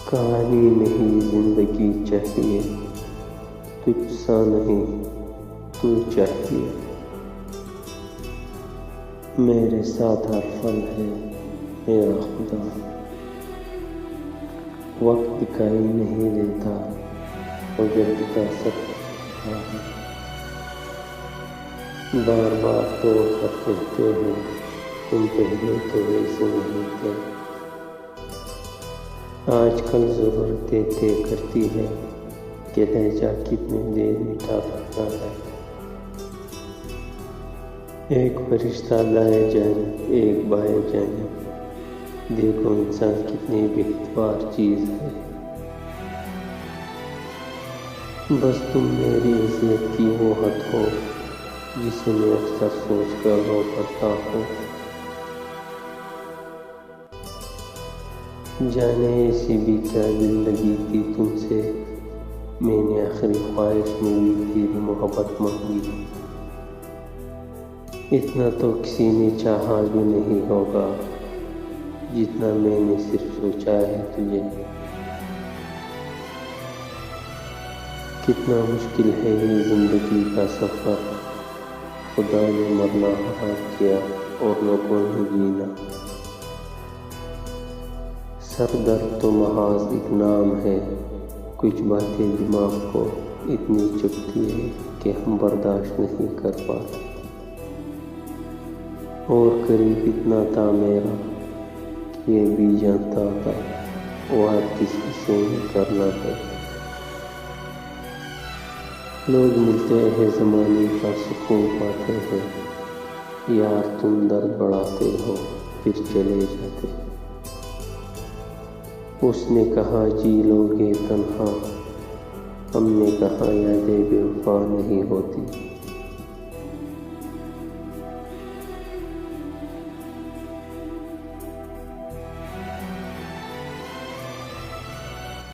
कहानी नहीं जिंदगी चाहिए, तुझसा नहीं तू चाहिए। मेरे साथ हर पल है मेरा खुदा, वक्त दिखाई नहीं देता मगर दिखा सकता है। बार बार तोड़ कर कहते हो तुम पहले तो वैसे नहीं थे। आजकल ज़रूरतें तय करती है कि लहजा कितनी देर मीठा करना है। एक फरिश्ता लाए जाने एक बाए जाने, देखो इंसान कितनी बेहतवार चीज़ है। बस तुम मेरी हैसियत की वो हद हो जिसे मैं अक्सर सोच कर रो पड़ता हूँ। जाने ऐसी भी क्या दिल लगी थी तुमसे, मैंने आखिरी ख्वाहिश में भी तेरी मोहब्बत मांगी। इतना तो किसी ने चाहा भी नहीं होगा जितना मैंने सिर्फ सोचा है तुझे। कितना मुश्किल है ये जिंदगी का सफर, खुदा ने मरना हराम किया और लोगों ने जीना। सर दर्द तो महज एक नाम है, कुछ बातें दिमाग को इतनी चुभती है कि हम बर्दाश्त नहीं कर पाते। और करीब इतना था मेरा कि ये भी जानता था वार किसी से करना है। लोग मिलते हैं ज़माने का सुकून पाते हैं, यार तुम दर्द बढ़ाते हो फिर चले जाते। उसने कहा जी लोगे तन्हा, हमने कहा यादें बेवफा नहीं होती।